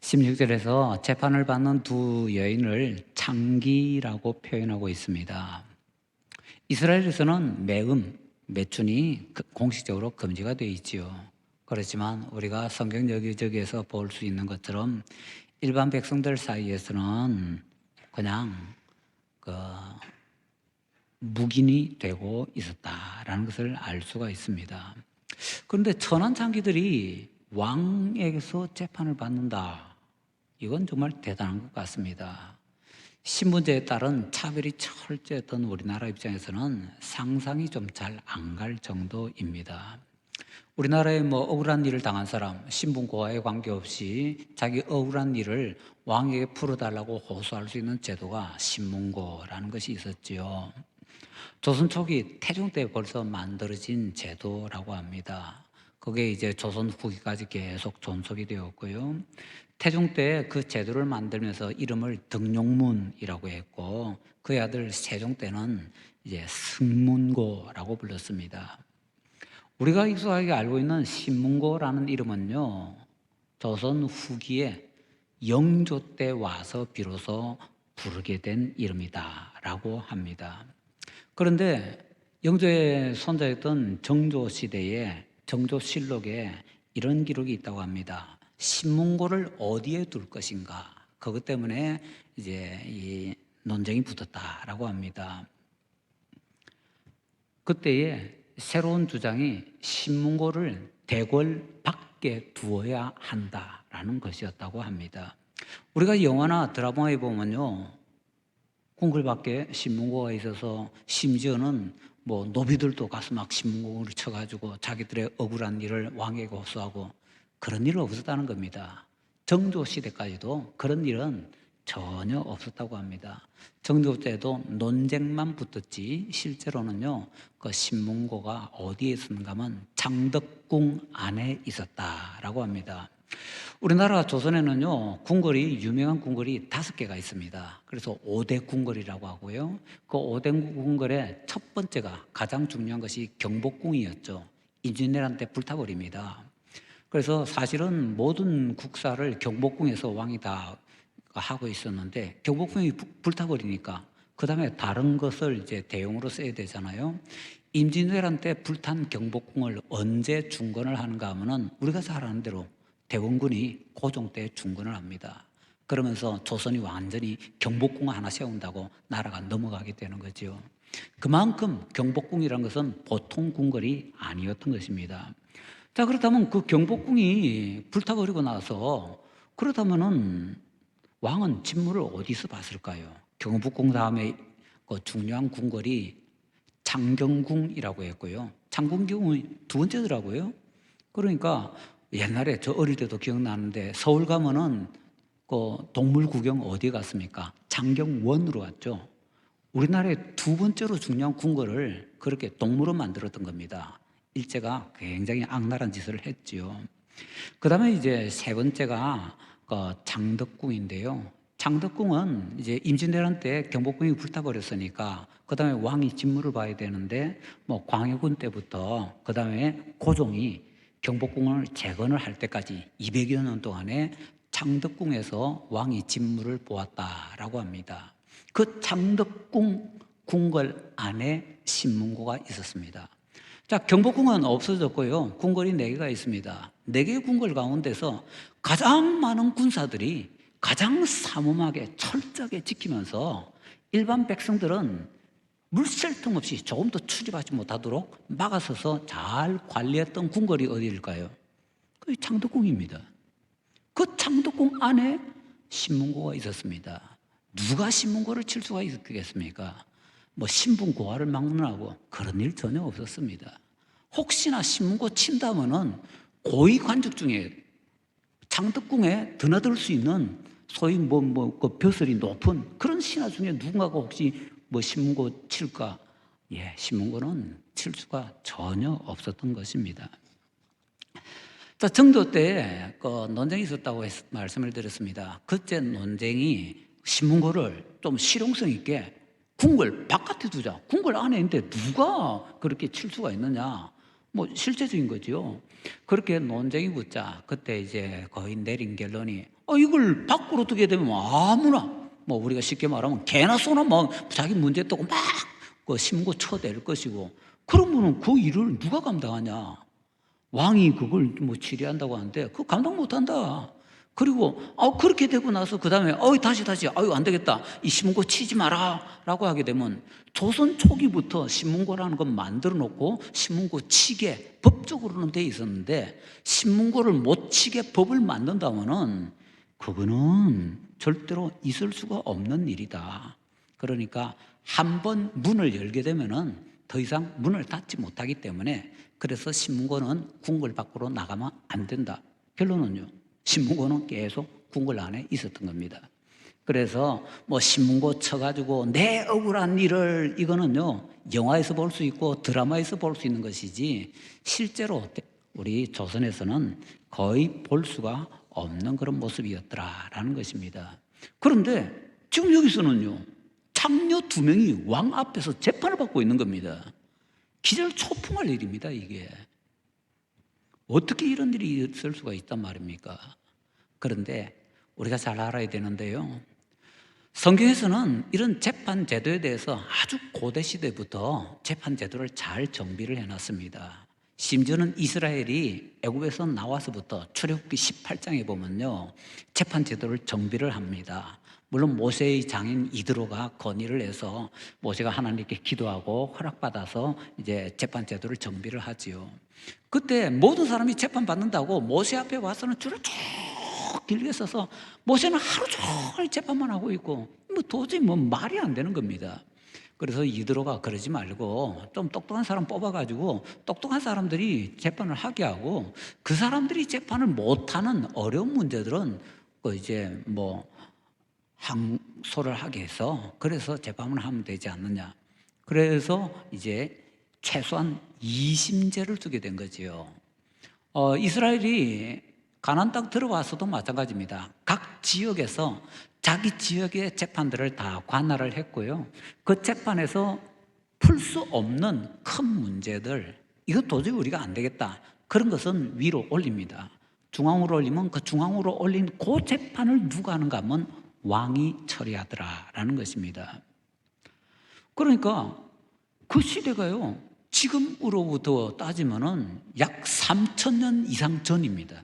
16절에서 재판을 받는 두 여인을 창기라고 표현하고 있습니다. 이스라엘에서는 매춘이 공식적으로 금지가 되어 있지요. 그렇지만 우리가 성경 여기저기에서 볼 수 있는 것처럼 일반 백성들 사이에서는 그냥 묵인이 되고 있었다라는 것을 알 수가 있습니다. 그런데 천한 창기들이 왕에게서 재판을 받는다. 이건 정말 대단한 것 같습니다. 신분제에 따른 차별이 철저했던 우리나라 입장에서는 상상이 좀 잘 안 갈 정도입니다. 우리나라에 억울한 일을 당한 사람, 신분고하에 관계없이 자기 억울한 일을 왕에게 풀어달라고 호소할 수 있는 제도가 신문고라는 것이 있었지요. 조선 초기 태종 때 벌써 만들어진 제도라고 합니다. 그게 이제 조선 후기까지 계속 존속이 되었고요. 태종 때 그 제도를 만들면서 이름을 등용문이라고 했고, 그의 아들 세종 때는 이제 승문고라고 불렀습니다. 우리가 익숙하게 알고 있는 신문고라는 이름은요, 조선 후기에 영조 때 와서 비로소 부르게 된 이름이다라고 합니다. 그런데 영조의 손자였던 정조 시대에 정조실록에 이런 기록이 있다고 합니다. 신문고를 어디에 둘 것인가? 그것 때문에 이제 이 논쟁이 붙었다라고 합니다. 그때에 새로운 주장이 신문고를 대궐 밖에 두어야 한다라는 것이었다고 합니다. 우리가 영화나 드라마에 보면요, 궁궐 밖에 신문고가 있어서 심지어는 노비들도 가서 막 신문고를 쳐가지고 자기들의 억울한 일을 왕에게 호소하고, 그런 일은 없었다는 겁니다. 정조 시대까지도 그런 일은 전혀 없었다고 합니다. 정조 때도 논쟁만 붙었지 실제로는요, 그 신문고가 어디에 있었는가 하면 창덕궁 안에 있었다라고 합니다. 우리나라 조선에는요, 유명한 궁궐이 5개가 있습니다. 그래서 5대 궁궐이라고 하고요. 그 5대 궁궐의 첫 번째가, 가장 중요한 것이 경복궁이었죠. 임진왜란 때 불타버립니다. 그래서 사실은 모든 국사를 경복궁에서 왕이 다 하고 있었는데, 경복궁이 불타버리니까 그 다음에 다른 것을 이제 대용으로 써야 되잖아요. 임진왜란 때 불탄 경복궁을 언제 중건을 하는가 하면은 우리가 잘 아는 대로 대원군이 고종 때 중건을 합니다. 그러면서 조선이 완전히 경복궁 하나 세운다고 나라가 넘어가게 되는 거죠. 그만큼 경복궁이라는 것은 보통 궁궐이 아니었던 것입니다. 자, 그렇다면 그 경복궁이 불타버리고 나서, 그렇다면은 왕은 진물을 어디서 봤을까요? 경복궁 다음에 그 중요한 궁궐이 창경궁이라고 했고요. 창경궁이 두 번째더라고요. 그러니까 옛날에 저 어릴 때도 기억나는데, 서울 가면은 그 동물 구경 어디 갔습니까? 창경원으로 갔죠. 우리나라의 두 번째로 중요한 궁궐을 그렇게 동물원 만들었던 겁니다. 일제가 굉장히 악랄한 짓을 했지요. 그 다음에 이제 세 번째가 그 창덕궁인데요. 창덕궁은 이제 임진왜란 때 경복궁이 불타버렸으니까 그 다음에 왕이 진물을 봐야 되는데, 광해군 때부터 그 다음에 고종이 경복궁을 재건을 할 때까지 200여 년 동안에 창덕궁에서 왕이 진물을 보았다라고 합니다. 그 창덕궁 궁궐 안에 신문고가 있었습니다. 자, 경복궁은 없어졌고요. 궁궐이 4개가 있습니다. 4개의 궁궐 가운데서 가장 많은 군사들이 가장 삼엄하게 철저하게 지키면서 일반 백성들은 물샐 틈 없이 조금도 출입하지 못하도록 막아서서 잘 관리했던 궁궐이 어디일까요? 그 창덕궁입니다. 그 창덕궁 안에 신문고가 있었습니다. 누가 신문고를 칠 수가 있겠습니까? 신분 고하를 막론하고 그런 일 전혀 없었습니다. 혹시나 신문고 친다면은 고위 관직 중에 창덕궁에 드나들 수 있는 소위 그 벼슬이 높은 그런 신하 중에 누군가가 혹시 신문고 칠까? 예, 신문고는 칠 수가 전혀 없었던 것입니다. 자, 정조 때 그 논쟁이 있었다고 말씀을 드렸습니다. 그때 논쟁이 신문고를 좀 실용성 있게 궁궐 바깥에 두자. 궁궐 안에 있는데 누가 그렇게 칠 수가 있느냐? 실제적인 거죠. 그렇게 논쟁이 붙자 그때 이제 거의 내린 결론이 이걸 밖으로 두게 되면 아무나 우리가 쉽게 말하면 개나 소나 자기 문제 뜨고 그 신문고 쳐댈 것이고, 그러면은 그 일을 누가 감당하냐? 왕이 그걸 처리한다고 하는데 그거 감당 못한다. 그리고 그렇게 되고 나서 그 다음에 다시 안 되겠다, 이 신문고 치지 마라 라고 하게 되면, 조선 초기부터 신문고라는 건 만들어 놓고 신문고 치게 법적으로는 돼 있었는데, 신문고를 못 치게 법을 만든다면은 그거는 절대로 있을 수가 없는 일이다. 그러니까 한번 문을 열게 되면은 더 이상 문을 닫지 못하기 때문에, 그래서 신문고는 궁궐 밖으로 나가면 안 된다. 결론은요, 신문고는 계속 궁궐 안에 있었던 겁니다. 그래서 신문고 쳐가지고 내 억울한 일을, 이거는요 영화에서 볼 수 있고 드라마에서 볼 수 있는 것이지, 실제로 우리 조선에서는 거의 볼 수가 없는 그런 모습이었더라라는 것입니다. 그런데 지금 여기서는요, 창녀 2명이 왕 앞에서 재판을 받고 있는 겁니다. 기절초풍할 일입니다. 이게 어떻게 이런 일이 있을 수가 있단 말입니까? 그런데 우리가 잘 알아야 되는데요, 성경에서는 이런 재판 제도에 대해서 아주 고대 시대부터 재판 제도를 잘 정비를 해놨습니다. 심지어는 이스라엘이 애굽에서 나와서부터 출애굽기 18장에 보면요, 재판 제도를 정비를 합니다. 물론 모세의 장인 이드로가 건의를 해서 모세가 하나님께 기도하고 허락받아서 이제 재판 제도를 정비를 하지요. 그때 모든 사람이 재판 받는다고 모세 앞에 와서는 줄을 쭉 길게 서서, 모세는 하루 종일 재판만 하고 있고 도저히 말이 안 되는 겁니다. 그래서 이드로가 그러지 말고 좀 똑똑한 사람 뽑아가지고 똑똑한 사람들이 재판을 하게 하고, 그 사람들이 재판을 못하는 어려운 문제들은 이제 항소를 하게 해서, 그래서 재판을 하면 되지 않느냐. 그래서 이제 최소한 2심제를 두게 된 거지요. 이스라엘이 가나안 땅 들어와서도 마찬가지입니다. 각 지역에서 자기 지역의 재판들을 다 관할을 했고요. 그 재판에서 풀 수 없는 큰 문제들, 이거 도저히 우리가 안 되겠다, 그런 것은 위로 올립니다. 중앙으로 올리면 그 중앙으로 올린 그 재판을 누가 하는가 하면 왕이 처리하더라라는 것입니다. 그러니까 그 시대가요, 지금으로부터 따지면은 약 3,000년 이상 전입니다.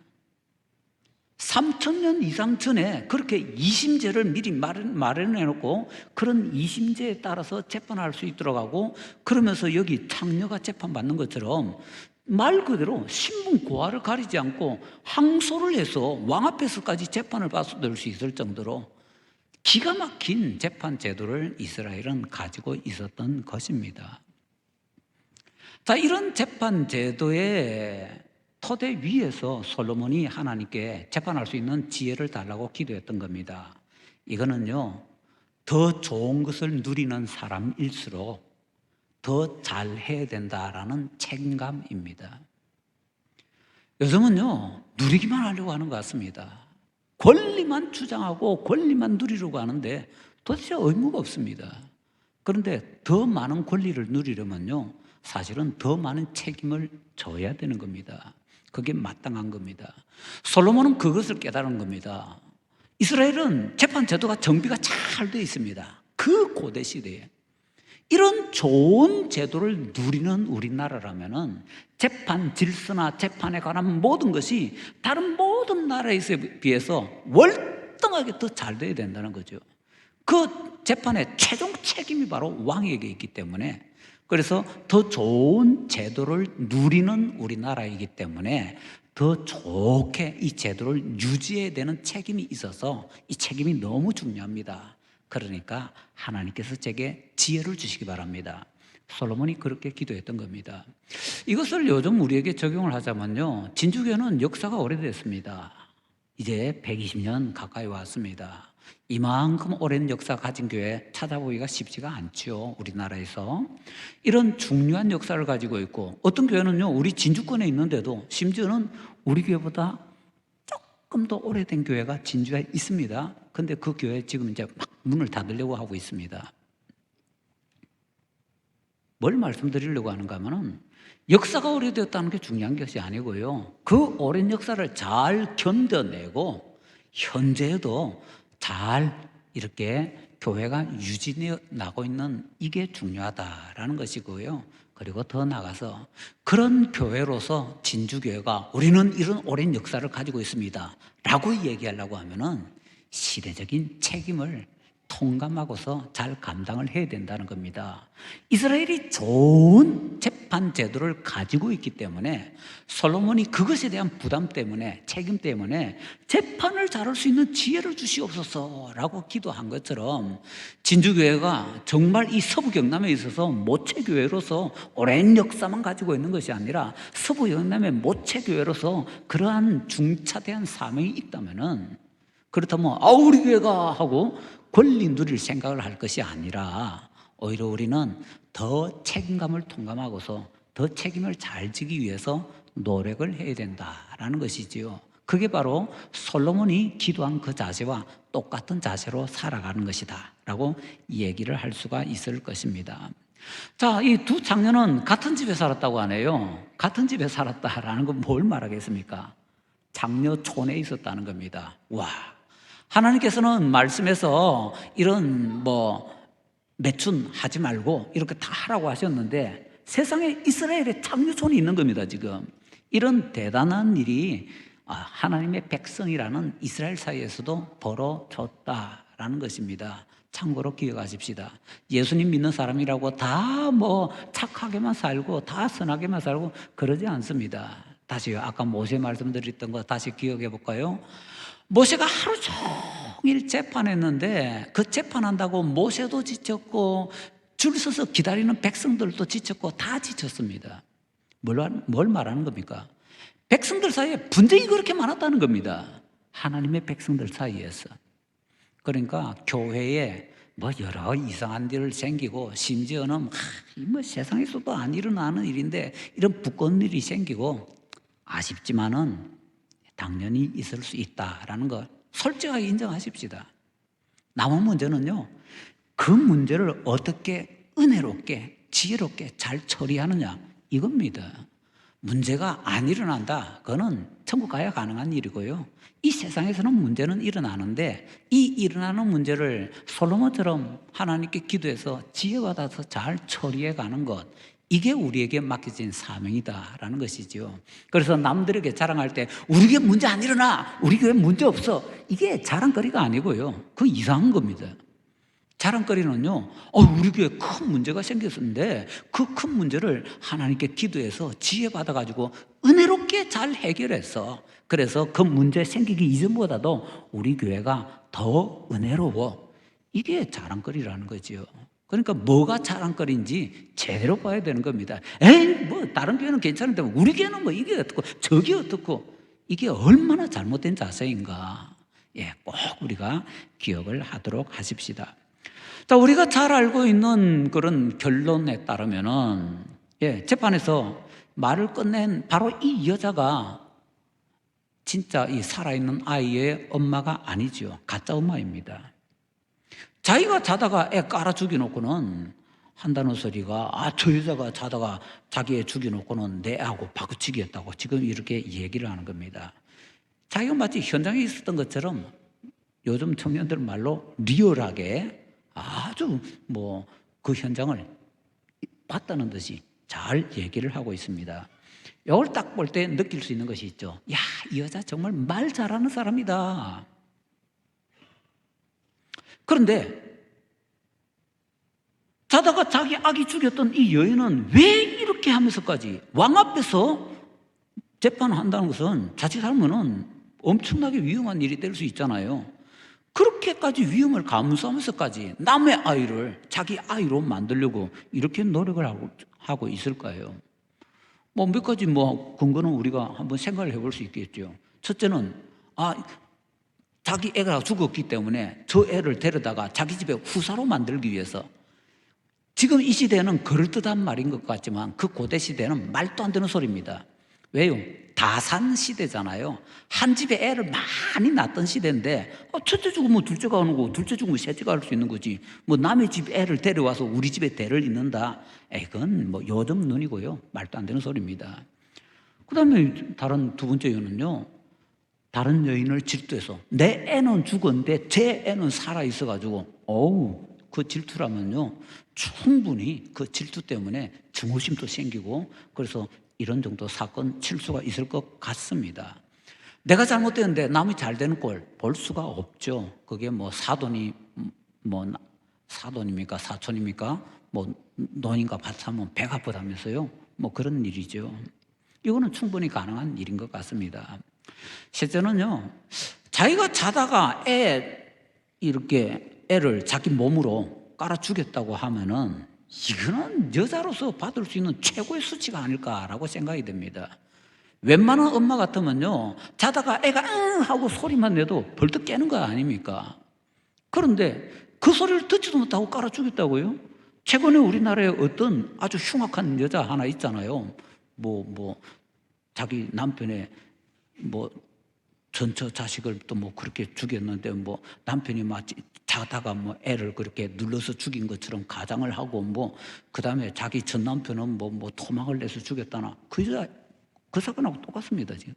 3,000년 이상 전에 그렇게 2심제를 미리 마련해 놓고, 그런 2심제에 따라서 재판할 수 있도록 하고, 그러면서 여기 창녀가 재판받는 것처럼 말 그대로 신분 고하를 가리지 않고 항소를 해서 왕 앞에서까지 재판을 받을 수 있을 정도로 기가 막힌 재판 제도를 이스라엘은 가지고 있었던 것입니다. 자, 이런 재판 제도의 토대 위에서 솔로몬이 하나님께 재판할 수 있는 지혜를 달라고 기도했던 겁니다. 이거는요, 더 좋은 것을 누리는 사람일수록 더 잘해야 된다라는 책임감입니다. 요즘은요, 누리기만 하려고 하는 것 같습니다. 권리만 주장하고 권리만 누리려고 하는데 도대체 의무가 없습니다. 그런데 더 많은 권리를 누리려면요, 사실은 더 많은 책임을 져야 되는 겁니다. 그게 마땅한 겁니다. 솔로몬은 그것을 깨달은 겁니다. 이스라엘은 재판 제도가 정비가 잘 되어 있습니다. 그 고대 시대에 이런 좋은 제도를 누리는 우리나라라면은 재판 질서나 재판에 관한 모든 것이 다른 모든 나라에 비해서 월등하게 더 잘 돼야 된다는 거죠. 그 재판의 최종 책임이 바로 왕에게 있기 때문에, 그래서 더 좋은 제도를 누리는 우리나라이기 때문에 더 좋게 이 제도를 유지해야 되는 책임이 있어서 이 책임이 너무 중요합니다. 그러니까 하나님께서 제게 지혜를 주시기 바랍니다. 솔로몬이 그렇게 기도했던 겁니다. 이것을 요즘 우리에게 적용을 하자면요, 진주교는 역사가 오래됐습니다. 이제 120년 가까이 왔습니다. 이만큼 오랜 역사 가진 교회 찾아보기가 쉽지가 않죠. 우리나라에서 이런 중요한 역사를 가지고 있고, 어떤 교회는요, 우리 진주권에 있는데도 심지어는 우리 교회보다 조금 더 오래된 교회가 진주에 있습니다. 근데 그 교회 지금 이제 막 문을 닫으려고 하고 있습니다. 뭘 말씀드리려고 하는가 하면은, 역사가 오래되었다는 게 중요한 것이 아니고요, 그 오랜 역사를 잘 견뎌내고 현재에도 잘 이렇게 교회가 유지되어 나고 있는 이게 중요하다라는 것이고요. 그리고 더 나아가서 그런 교회로서 진주교회가 우리는 이런 오랜 역사를 가지고 있습니다 라고 얘기하려고 하면은 시대적인 책임을 통감하고서 잘 감당을 해야 된다는 겁니다. 이스라엘이 좋은 재판 제도를 가지고 있기 때문에 솔로몬이 그것에 대한 부담 때문에, 책임 때문에 재판을 잘할 수 있는 지혜를 주시옵소서라고 기도한 것처럼 진주교회가 정말 이 서부 경남에 있어서 모체교회로서 오랜 역사만 가지고 있는 것이 아니라 서부 경남의 모체교회로서 그러한 중차대한 사명이 있다면은, 그렇다면 우리 교회가 하고 권리 누릴 생각을 할 것이 아니라 오히려 우리는 더 책임감을 통감하고서 더 책임을 잘 지기 위해서 노력을 해야 된다라는 것이지요. 그게 바로 솔로몬이 기도한 그 자세와 똑같은 자세로 살아가는 것이다 라고 얘기를 할 수가 있을 것입니다. 자, 이 두 장녀는 같은 집에 살았다고 하네요. 같은 집에 살았다라는 건 뭘 말하겠습니까? 장녀촌에 있었다는 겁니다. 와, 하나님께서는 말씀에서 이런 매춘 하지 말고 이렇게 다 하라고 하셨는데 세상에 이스라엘에 장녀촌이 있는 겁니다. 지금 이런 대단한 일이 하나님의 백성이라는 이스라엘 사이에서도 벌어졌다라는 것입니다. 참고로 기억하십시다. 예수님 믿는 사람이라고 다 착하게만 살고 다 선하게만 살고 그러지 않습니다. 다시요, 아까 모세 말씀드렸던 거 다시 기억해 볼까요? 모세가 하루 종일 재판했는데 그 재판한다고 모세도 지쳤고 줄 서서 기다리는 백성들도 지쳤고 다 지쳤습니다. 뭘 말하는 겁니까? 백성들 사이에 분쟁이 그렇게 많았다는 겁니다. 하나님의 백성들 사이에서. 그러니까 교회에 여러 이상한 일을 생기고 심지어는 세상에서도 안 일어나는 일인데 이런 부끄러운 일이 생기고 아쉽지만은 당연히 있을 수 있다라는 걸 솔직하게 인정하십시다. 남은 문제는요, 그 문제를 어떻게 은혜롭게 지혜롭게 잘 처리하느냐 이겁니다. 문제가 안 일어난다, 그거는 천국 가야 가능한 일이고요. 이 세상에서는 문제는 일어나는데 이 일어나는 문제를 솔로몬처럼 하나님께 기도해서 지혜받아서 잘 처리해 가는 것, 이게 우리에게 맡겨진 사명이다라는 것이죠. 그래서 남들에게 자랑할 때 우리 교회 문제 안 일어나, 우리 교회 문제 없어, 이게 자랑거리가 아니고요, 그거 이상한 겁니다. 자랑거리는요, 우리 교회에 큰 문제가 생겼는데 그 큰 문제를 하나님께 기도해서 지혜 받아가지고 은혜롭게 잘 해결해서, 그래서 그 문제 생기기 이전보다도 우리 교회가 더 은혜로워, 이게 자랑거리라는 거죠. 그러니까 뭐가 자랑거리인지 제대로 봐야 되는 겁니다. 다른 교회는 괜찮은데 우리 교회는 이게 어떻고 저게 어떻고, 이게 얼마나 잘못된 자세인가, 꼭 우리가 기억을 하도록 하십시다. 자, 우리가 잘 알고 있는 그런 결론에 따르면은, 재판에서 말을 끝낸 바로 이 여자가 진짜 이 살아있는 아이의 엄마가 아니죠. 가짜 엄마입니다. 자기가 자다가 애 깔아 죽여놓고는 한다는 소리가, 저 여자가 자다가 자기 애 죽여놓고는 내 애하고 바꾸치기 했다고 지금 이렇게 얘기를 하는 겁니다. 자기가 마치 현장에 있었던 것처럼 요즘 청년들 말로 리얼하게 아주 그 현장을 봤다는 듯이 잘 얘기를 하고 있습니다. 이걸 딱 볼 때 느낄 수 있는 것이 있죠. 야, 이 여자 정말 말 잘하는 사람이다. 그런데 자다가 자기 아기 죽였던 이 여인은 왜 이렇게 하면서까지 왕 앞에서 재판을 한다는 것은 자칫 하면은 엄청나게 위험한 일이 될 수 있잖아요. 그렇게까지 위험을 감수하면서까지 남의 아이를 자기 아이로 만들려고 이렇게 노력을 하고 있을까요? 몇 가지 근거는 우리가 한번 생각을 해볼 수 있겠죠. 첫째는 자기 애가 죽었기 때문에 저 애를 데려다가 자기 집에 후사로 만들기 위해서, 지금 이 시대는 그럴듯한 말인 것 같지만 그 고대 시대는 말도 안 되는 소리입니다. 왜요? 다산 시대잖아요. 한 집에 애를 많이 낳던 시대인데 첫째 죽으면 둘째가 오는 거고 둘째 죽으면 셋째가 할 수 있는 거지, 남의 집 애를 데려와서 우리 집에 대를 잇는다, 그건 요즘 눈이고요, 말도 안 되는 소리입니다. 그 다음에 다른 두 번째 이유는요, 다른 여인을 질투해서 내 애는 죽었는데 제 애는 살아있어가지고 어우, 그 질투라면요 충분히 그 질투 때문에 증오심도 생기고 그래서 이런 정도 사건 칠 수가 있을 것 같습니다. 내가 잘못되는데 남이 잘 되는 꼴 볼 수가 없죠. 그게 뭐 뭐 사돈입니까 사촌입니까 뭐 논인가 밭 사면 배가 아프다면서요. 뭐 그런 일이죠. 이거는 충분히 가능한 일인 것 같습니다. 실제는요 자기가 자다가 이렇게 애를 자기 몸으로 깔아 죽였다고 하면은 이거는 여자로서 받을 수 있는 최고의 수치가 아닐까라고 생각이 됩니다. 웬만한 엄마 같으면요 자다가 애가 응 하고 소리만 내도 벌떡 깨는 거 아닙니까? 그런데 그 소리를 듣지도 못하고 깔아 죽였다고요? 최근에 우리나라에 어떤 아주 흉악한 여자 하나 있잖아요. 자기 남편의 전처 자식을 또 그렇게 죽였는데 남편이 자다가 애를 그렇게 눌러서 죽인 것처럼 가장을 하고 그 다음에 자기 전 남편은 토막을 내서 죽였다나 그 여자 그 사건하고 똑같습니다. 지금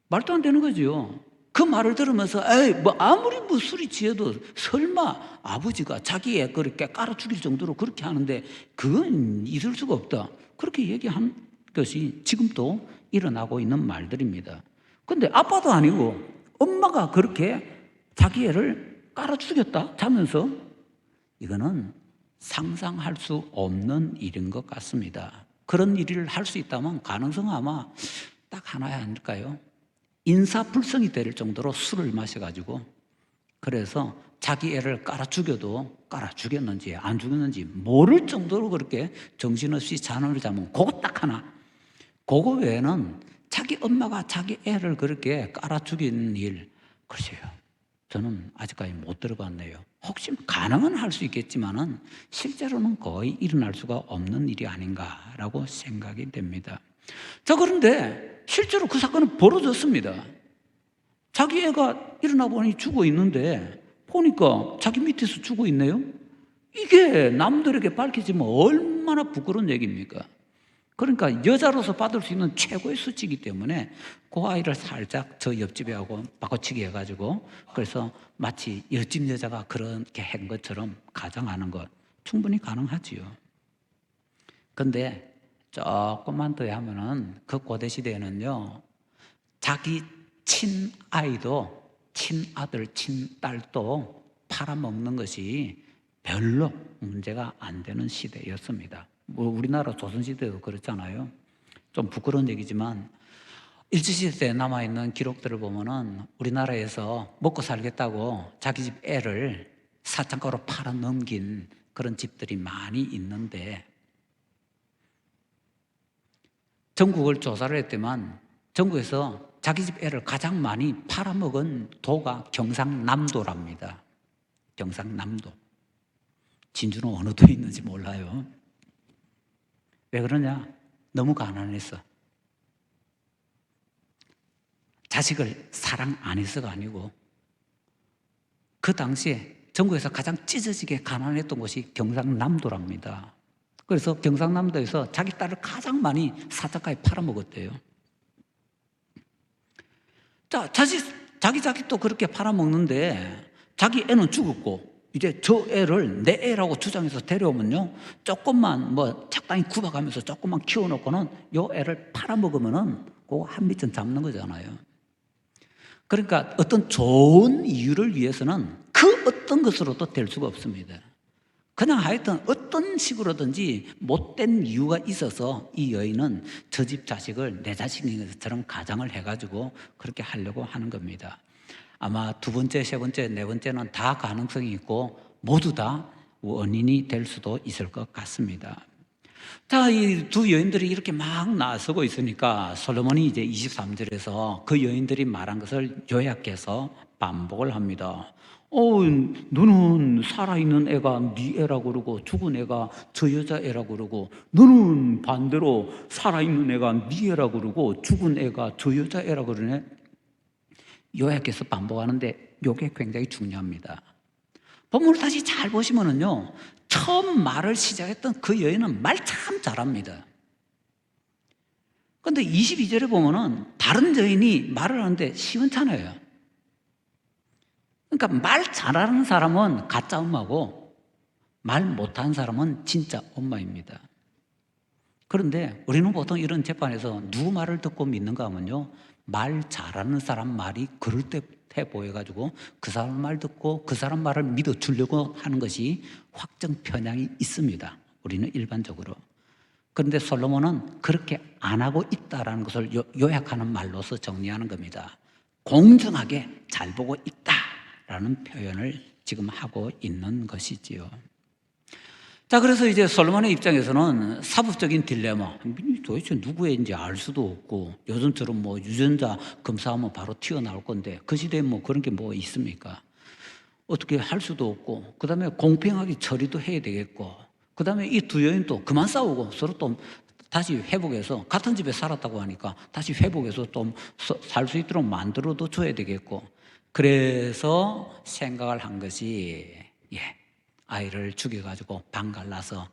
말도 안 되는 거죠. 그 말을 들으면서 아무리 술이 취해도 설마 아버지가 자기 애 그렇게 깔아 죽일 정도로 그렇게 하는데 그건 있을 수가 없다. 그렇게 얘기한 것이 지금도 일어나고 있는 말들입니다. 근데 아빠도 아니고 엄마가 그렇게 자기 애를 깔아 죽였다 자면서 이거는 상상할 수 없는 일인 것 같습니다. 그런 일을 할 수 있다면 가능성은 아마 딱 하나야 아닐까요? 인사불성이 될 정도로 술을 마셔가지고 그래서 자기 애를 깔아 죽였는지 안 죽였는지 모를 정도로 그렇게 정신없이 잠을 자면 그거 딱 하나. 그거 외에는 자기 엄마가 자기 애를 그렇게 깔아 죽인 일 글쎄요 저는 아직까지 못 들어봤네요. 혹시 가능은 할 수 있겠지만은 실제로는 거의 일어날 수가 없는 일이 아닌가라고 생각이 됩니다. 자, 그런데 실제로 그 사건은 벌어졌습니다. 자기 애가 일어나 보니 죽어 있는데 보니까 자기 밑에서 죽어 있네요. 이게 남들에게 밝혀지면 얼마나 부끄러운 얘기입니까? 그러니까 여자로서 받을 수 있는 최고의 수치이기 때문에 그 아이를 살짝 저 옆집에 하고 바꿔치기 해가지고 그래서 마치 옆집 여자가 그렇게 한 것처럼 가정하는 것 충분히 가능하지요. 근데 조금만 더 하면은 그 고대 시대에는요 자기 친아이도 친아들 친딸도 팔아먹는 것이 별로 문제가 안 되는 시대였습니다. 우리나라 조선시대도 그렇잖아요. 좀 부끄러운 얘기지만 일제시대 때 남아있는 기록들을 보면은 우리나라에서 먹고 살겠다고 자기 집 애를 사창가로 팔아넘긴 그런 집들이 많이 있는데 전국을 조사를 했더만 전국에서 자기 집 애를 가장 많이 팔아먹은 도가 경상남도랍니다. 경상남도. 진주는 어느 도에 있는지 몰라요. 왜 그러냐? 너무 가난했어. 자식을 사랑 안 해서가 아니고 그 당시에 전국에서 가장 찢어지게 가난했던 곳이 경상남도랍니다. 그래서 경상남도에서 자기 딸을 가장 많이 사자가에 팔아먹었대요. 자, 자기 자식도 그렇게 팔아먹는데 자기 애는 죽었고 이제 저 애를 내 애라고 주장해서 데려오면요 조금만 적당히 굽어가면서 조금만 키워놓고는 요 애를 팔아먹으면은 그거 한 미천 잡는 거잖아요. 그러니까 어떤 좋은 이유를 위해서는 그 어떤 것으로도 될 수가 없습니다. 그냥 하여튼 어떤 식으로든지 못된 이유가 있어서 이 여인은 저 집 자식을 내 자식인 것처럼 가장을 해가지고 그렇게 하려고 하는 겁니다. 아마 두 번째, 세 번째, 네 번째는 다 가능성이 있고 모두 다 원인이 될 수도 있을 것 같습니다. 자, 이 두 여인들이 이렇게 막 나서고 있으니까 솔로몬이 이제 23절에서 그 여인들이 말한 것을 요약해서 반복을 합니다. 너는 살아있는 애가 네 애라고 그러고 죽은 애가 저 여자 애라고 그러고 너는 반대로 살아있는 애가 네 애라고 그러고 죽은 애가 저 여자 애라고 그러네. 요약해서 반복하는데 이게 굉장히 중요합니다. 본문을 다시 잘 보시면은요 처음 말을 시작했던 그 여인은 말 참 잘합니다. 근데 22절에 보면은 다른 여인이 말을 하는데 시원찮아요. 그러니까 말 잘하는 사람은 가짜 엄마고 말 못하는 사람은 진짜 엄마입니다. 그런데 우리는 보통 이런 재판에서 누구 말을 듣고 믿는가 하면요, 말 잘하는 사람 말이 그럴듯해 보여가지고 그 사람 말 듣고 그 사람 말을 믿어주려고 하는 것이 확정 편향이 있습니다. 우리는 일반적으로. 그런데 솔로몬은 그렇게 안 하고 있다라는 것을 요약하는 말로서 정리하는 겁니다. 공정하게 잘 보고 있다라는 표현을 지금 하고 있는 것이지요. 자, 그래서 이제 솔로몬의 입장에서는 사법적인 딜레마, 도대체 누구인지 알 수도 없고, 요즘처럼 뭐 유전자 검사하면 바로 튀어나올 건데, 그 시대에 뭐 그런 게 뭐 있습니까? 어떻게 할 수도 없고, 그 다음에 공평하게 처리도 해야 되겠고, 그 다음에 이 두 여인도 그만 싸우고 서로 또 다시 회복해서, 같은 집에 살았다고 하니까 다시 회복해서 좀 살 수 있도록 만들어도 줘야 되겠고, 그래서 생각을 한 것이, 아이를 죽여가지고 방 갈라서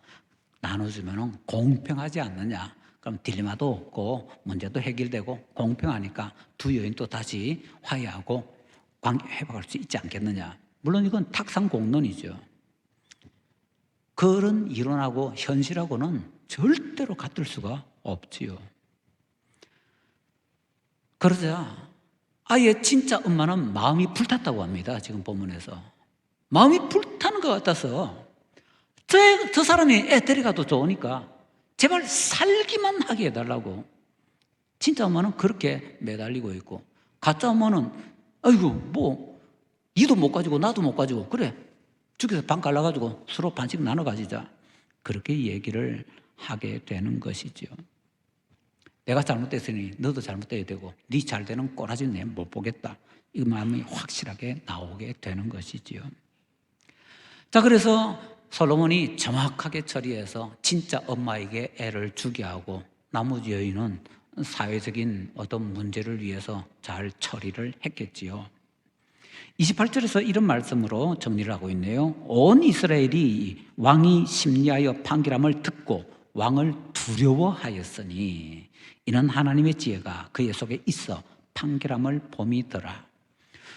나눠주면 공평하지 않느냐. 그럼 딜레마도 없고 문제도 해결되고 공평하니까 두 여인 또 다시 화해하고 관계 회복할 수 있지 않겠느냐. 물론 이건 탁상공론이죠. 그런 이론하고 현실하고는 절대로 같을 수가 없지요. 그러자 아이의 진짜 엄마는 마음이 불탔다고 합니다. 지금 본문에서. 마음이 불타는 것 같아서 저 사람이 애 데려가도 좋으니까 제발 살기만 하게 해달라고. 진짜 엄마는 그렇게 매달리고 있고, 가짜 엄마는 아이고 뭐 니도 못 가지고 나도 못 가지고 그래 죽여서 방 갈라가지고 서로 반씩 나눠 가지자, 그렇게 얘기를 하게 되는 것이죠. 내가 잘못됐으니 너도 잘못돼야 되고 네 잘되는 꼬라지는 내 못 보겠다, 이 마음이 확실하게 나오게 되는 것이지요. 자, 그래서 솔로몬이 정확하게 처리해서 진짜 엄마에게 애를 주게 하고 나머지 여인은 사회적인 어떤 문제를 위해서 잘 처리를 했겠지요. 28절에서 이런 말씀으로 정리를 하고 있네요. 온 이스라엘이 왕이 심리하여 판결함을 듣고 왕을 두려워하였으니 이는 하나님의 지혜가 그의 속에 있어 판결함을 봄이더라.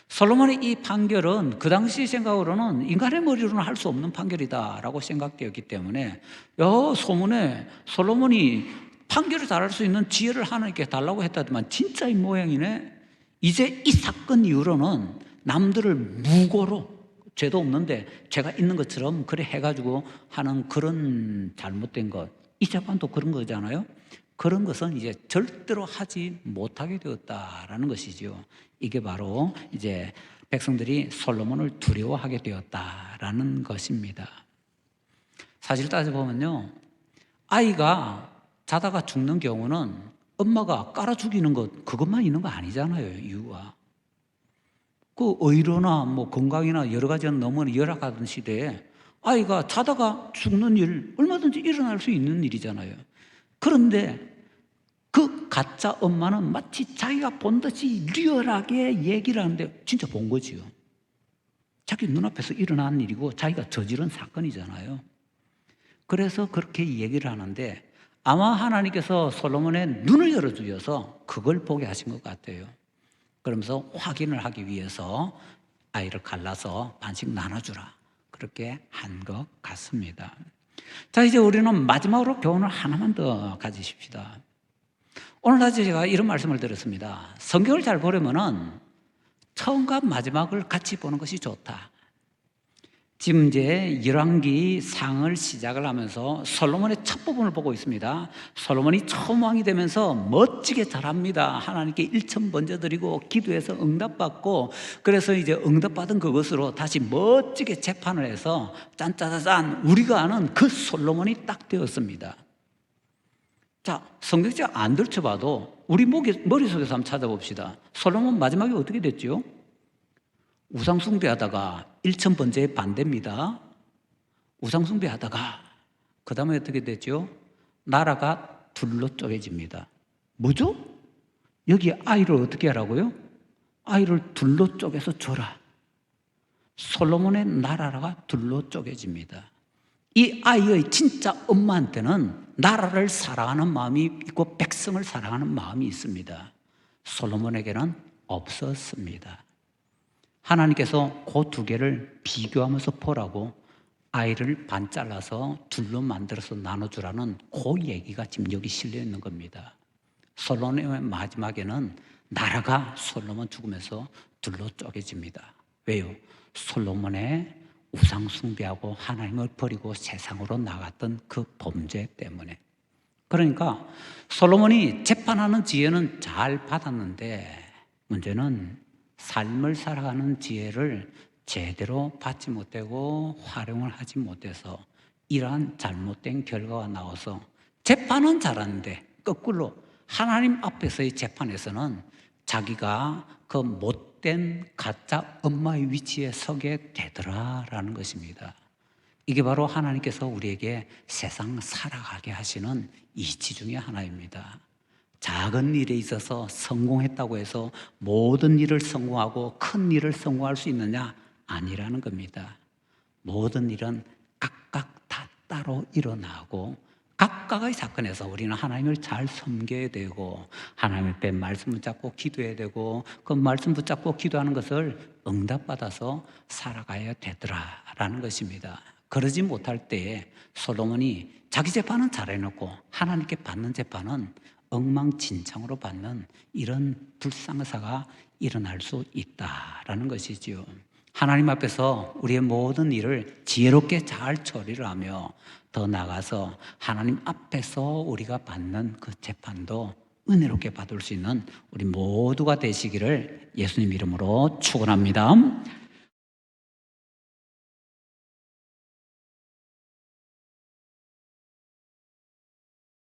솔로몬의 이 판결은 그 당시 생각으로는 인간의 머리로는 할 수 없는 판결이다라고 생각되었기 때문에 소문에 솔로몬이 판결을 잘할 수 있는 지혜를 하나님께 달라고 했다더만 진짜의 모양이네. 이제 이 사건 이후로는 남들을 무고로 죄도 없는데 죄가 있는 것처럼 그래 해가지고 하는 그런 잘못된 것, 이 재판도 그런 거잖아요. 그런 것은 이제 절대로 하지 못하게 되었다라는 것이죠. 이게 바로 이제 백성들이 솔로몬을 두려워하게 되었다라는 것입니다. 사실 따져보면요, 아이가 자다가 죽는 경우는 엄마가 깔아 죽이는 것, 그것만 있는 거 아니잖아요. 이유가 그 의료나 뭐 건강이나 여러 가지가 너무 열악하던 시대에 아이가 자다가 죽는 일 얼마든지 일어날 수 있는 일이잖아요. 그런데 그 가짜 엄마는 마치 자기가 본 듯이 리얼하게 얘기를 하는데 진짜 본 거지요. 자기 눈앞에서 일어난 일이고 자기가 저지른 사건이잖아요. 그래서 그렇게 얘기를 하는데 아마 하나님께서 솔로몬의 눈을 열어주셔서 그걸 보게 하신 것 같아요. 그러면서 확인을 하기 위해서 아이를 갈라서 반씩 나눠주라, 그렇게 한 것 같습니다. 자, 이제 우리는 마지막으로 교훈을 하나만 더 가지십시다. 오늘 낮에 제가 이런 말씀을 드렸습니다. 성경을 잘 보려면은 처음과 마지막을 같이 보는 것이 좋다. 지금 이제 열왕기 상을 시작을 하면서 솔로몬의 첫 부분을 보고 있습니다. 솔로몬이 처음 왕이 되면서 멋지게 잘합니다. 하나님께 일천 번제 드리고 기도해서 응답받고, 그래서 이제 응답받은 그것으로 다시 멋지게 재판을 해서 짠짜자잔 우리가 아는 그 솔로몬이 딱 되었습니다. 자, 성경책 안 들춰봐도 우리 머릿속에서 한번 찾아봅시다. 솔로몬 마지막에 어떻게 됐죠? 우상숭배하다가 일천번제에 반대입니다. 우상숭배하다가 그 다음에 어떻게 됐죠? 나라가 둘로 쪼개집니다. 뭐죠? 여기 아이를 어떻게 하라고요? 아이를 둘로 쪼개서 줘라. 솔로몬의 나라가 둘로 쪼개집니다. 이 아이의 진짜 엄마한테는 나라를 사랑하는 마음이 있고 백성을 사랑하는 마음이 있습니다. 솔로몬에게는 없었습니다. 하나님께서 그 두 개를 비교하면서 보라고 아이를 반 잘라서 둘로 만들어서 나눠주라는 그 얘기가 지금 여기 실려 있는 겁니다. 솔로몬의 마지막에는 나라가 솔로몬 죽으면서 둘로 쪼개집니다. 왜요? 솔로몬의 우상 숭배하고 하나님을 버리고 세상으로 나갔던 그 범죄 때문에. 그러니까 솔로몬이 재판하는 지혜는 잘 받았는데 문제는 삶을 살아가는 지혜를 제대로 받지 못하고 활용을 하지 못해서 이러한 잘못된 결과가 나와서 재판은 잘하는데 거꾸로 하나님 앞에서의 재판에서는 자기가 그 못된 가짜 엄마의 위치에 서게 되더라라는 것입니다. 이게 바로 하나님께서 우리에게 세상 살아가게 하시는 이치 중에 하나입니다. 작은 일에 있어서 성공했다고 해서 모든 일을 성공하고 큰 일을 성공할 수 있느냐? 아니라는 겁니다. 모든 일은 각각 다 따로 일어나고 각각의 사건에서 우리는 하나님을 잘 섬겨야 되고 하나님 앞에 말씀 붙잡고 기도해야 되고 그 말씀 붙잡고 기도하는 것을 응답받아서 살아가야 되더라라는 것입니다. 그러지 못할 때에 솔로몬이 자기 재판은 잘해놓고 하나님께 받는 재판은 엉망진창으로 받는 이런 불상사가 일어날 수 있다라는 것이지요. 하나님 앞에서 우리의 모든 일을 지혜롭게 잘 처리를 하며 더 나아가서 하나님 앞에서 우리가 받는 그 재판도 은혜롭게 받을 수 있는 우리 모두가 되시기를 예수님 이름으로 축원합니다.